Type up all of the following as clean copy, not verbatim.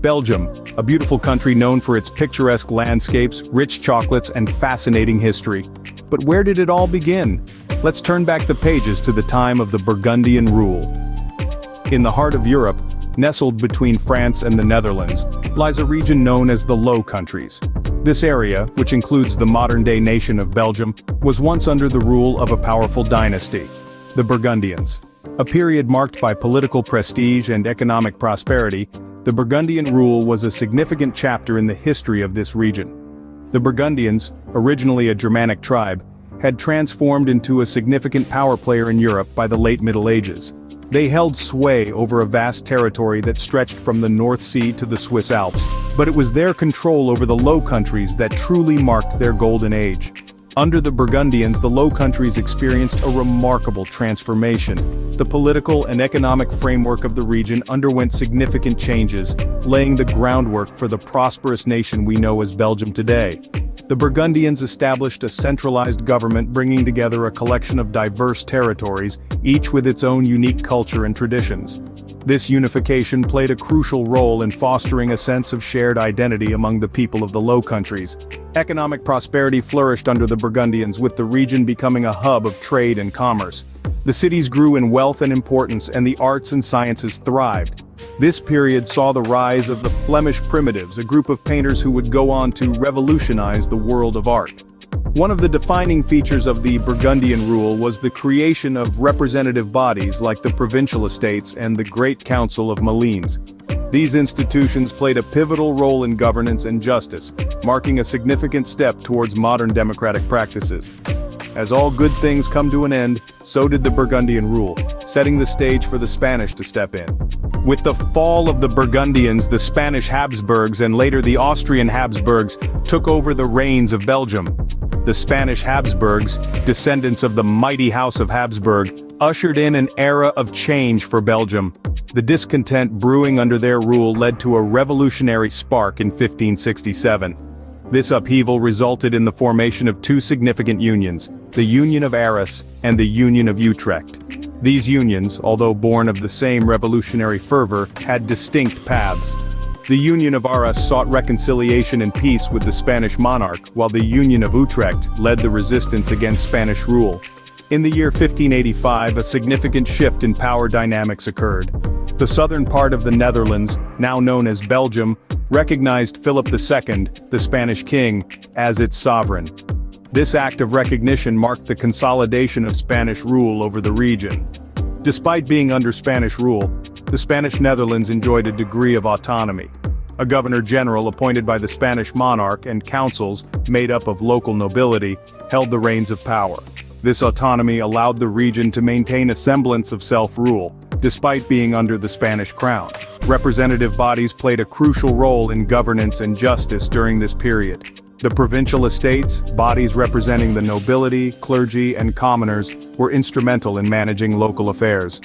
Belgium, a beautiful country known for its picturesque landscapes, rich chocolates, and fascinating history. But where did it all begin? Let's turn back the pages to the time of the Burgundian Rule. In the heart of Europe, nestled between France and the Netherlands, lies a region known as the Low Countries. This area, which includes the modern-day nation of Belgium, was once under the rule of a powerful dynasty, the Burgundians. A period marked by political prestige and economic prosperity, the Burgundian Rule was a significant chapter in the history of this region. The Burgundians, originally a Germanic tribe, had transformed into a significant power player in Europe by the late Middle Ages. They held sway over a vast territory that stretched from the North Sea to the Swiss Alps, but it was their control over the Low Countries that truly marked their golden age. Under the Burgundians, the Low Countries experienced a remarkable transformation. The political and economic framework of the region underwent significant changes, laying the groundwork for the prosperous nation we know as Belgium today. The Burgundians established a centralized government bringing together a collection of diverse territories, each with its own unique culture and traditions. This unification played a crucial role in fostering a sense of shared identity among the people of the Low Countries. Economic prosperity flourished under the Burgundians, with the region becoming a hub of trade and commerce. The cities grew in wealth and importance, and the arts and sciences thrived. This period saw the rise of the Flemish Primitives, a group of painters who would go on to revolutionize the world of art. One of the defining features of the Burgundian Rule was the creation of representative bodies like the Provincial Estates and the Great Council of Malines. These institutions played a pivotal role in governance and justice, marking a significant step towards modern democratic practices. As all good things come to an end, so did the Burgundian Rule, setting the stage for the Spanish to step in. With the fall of the Burgundians, the Spanish Habsburgs and later the Austrian Habsburgs took over the reins of Belgium. The Spanish Habsburgs, descendants of the mighty House of Habsburg, ushered in an era of change for Belgium. The discontent brewing under their rule led to a revolutionary spark in 1567. This upheaval resulted in the formation of two significant unions, the Union of Arras and the Union of Utrecht. These unions, although born of the same revolutionary fervor, had distinct paths. The Union of Arras sought reconciliation and peace with the Spanish monarch, while the Union of Utrecht led the resistance against Spanish rule. In the year 1585, a significant shift in power dynamics occurred. The southern part of the Netherlands, now known as Belgium, recognized Philip II, the Spanish king, as its sovereign. This act of recognition marked the consolidation of Spanish rule over the region. Despite being under Spanish rule, the Spanish Netherlands enjoyed a degree of autonomy. A governor-general appointed by the Spanish monarch and councils, made up of local nobility, held the reins of power. This autonomy allowed the region to maintain a semblance of self-rule, despite being under the Spanish crown. Representative bodies played a crucial role in governance and justice during this period. The provincial estates, bodies representing the nobility, clergy, and commoners, were instrumental in managing local affairs.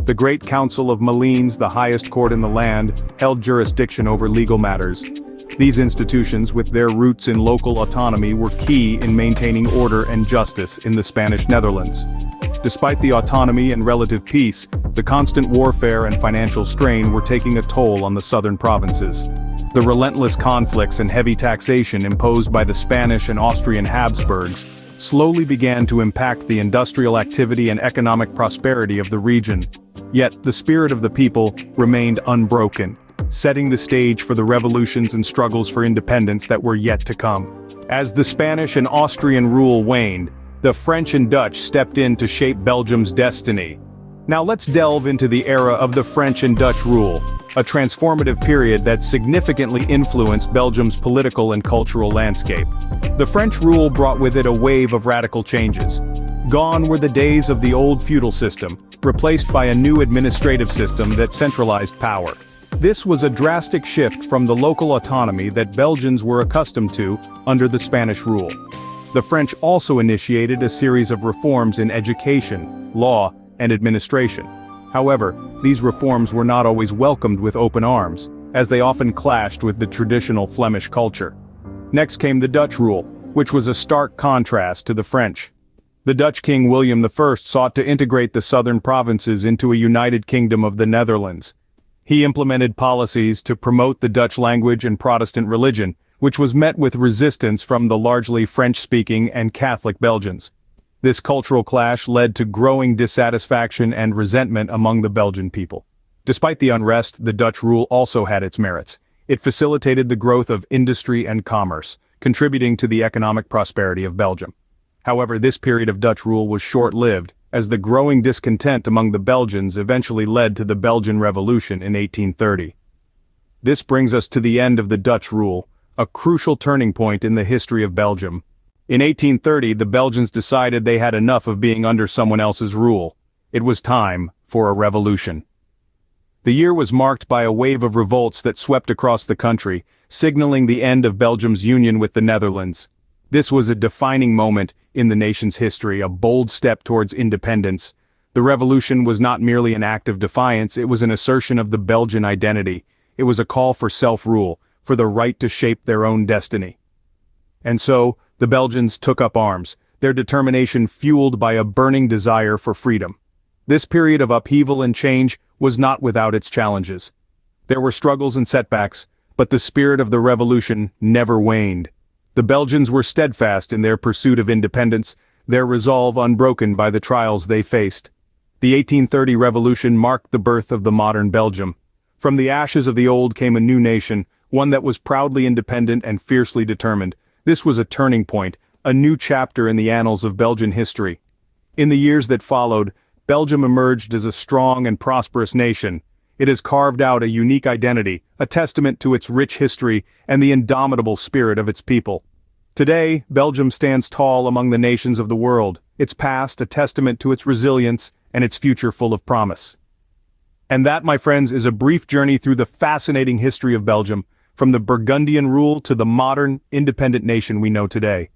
The Great Council of Malines, the highest court in the land, held jurisdiction over legal matters. These institutions, with their roots in local autonomy, were key in maintaining order and justice in the Spanish Netherlands. Despite the autonomy and relative peace, the constant warfare and financial strain were taking a toll on the southern provinces. The relentless conflicts and heavy taxation imposed by the Spanish and Austrian Habsburgs slowly began to impact the industrial activity and economic prosperity of the region. Yet, the spirit of the people remained unbroken, setting the stage for the revolutions and struggles for independence that were yet to come. As the Spanish and Austrian rule waned, the French and Dutch stepped in to shape Belgium's destiny. Now let's delve into the era of the French and Dutch rule, a transformative period that significantly influenced Belgium's political and cultural landscape. The French rule brought with it a wave of radical changes. Gone were the days of the old feudal system, replaced by a new administrative system that centralized power. This was a drastic shift from the local autonomy that Belgians were accustomed to under the Spanish rule. The French also initiated a series of reforms in education, law, and administration. However, these reforms were not always welcomed with open arms, as they often clashed with the traditional Flemish culture. Next came the Dutch rule, which was a stark contrast to the French. The Dutch King William I sought to integrate the southern provinces into a united kingdom of the Netherlands. He implemented policies to promote the Dutch language and Protestant religion, which was met with resistance from the largely French-speaking and Catholic Belgians. This cultural clash led to growing dissatisfaction and resentment among the Belgian people. Despite the unrest, the Dutch rule also had its merits. It facilitated the growth of industry and commerce, contributing to the economic prosperity of Belgium. However, this period of Dutch rule was short-lived, as the growing discontent among the Belgians eventually led to the Belgian Revolution in 1830. This brings us to the end of the Dutch rule, a crucial turning point in the history of Belgium. In 1830, the Belgians decided they had enough of being under someone else's rule. It was time for a revolution. The year was marked by a wave of revolts that swept across the country, signaling the end of Belgium's union with the Netherlands. This was a defining moment in the nation's history, a bold step towards independence. The revolution was not merely an act of defiance, it was an assertion of the Belgian identity. It was a call for self-rule, for the right to shape their own destiny. And so, the Belgians took up arms, their determination fueled by a burning desire for freedom. This period of upheaval and change was not without its challenges. There were struggles and setbacks, but the spirit of the revolution never waned. The Belgians were steadfast in their pursuit of independence, their resolve unbroken by the trials they faced. The 1830 revolution marked the birth of the modern Belgium. From the ashes of the old came a new nation, one that was proudly independent and fiercely determined. This was a turning point, a new chapter in the annals of Belgian history. In the years that followed, Belgium emerged as a strong and prosperous nation. It has carved out a unique identity, a testament to its rich history and the indomitable spirit of its people. Today, Belgium stands tall among the nations of the world, its past a testament to its resilience and its future full of promise. And that, my friends, is a brief journey through the fascinating history of Belgium, from the Burgundian Rule to the modern, independent nation we know today.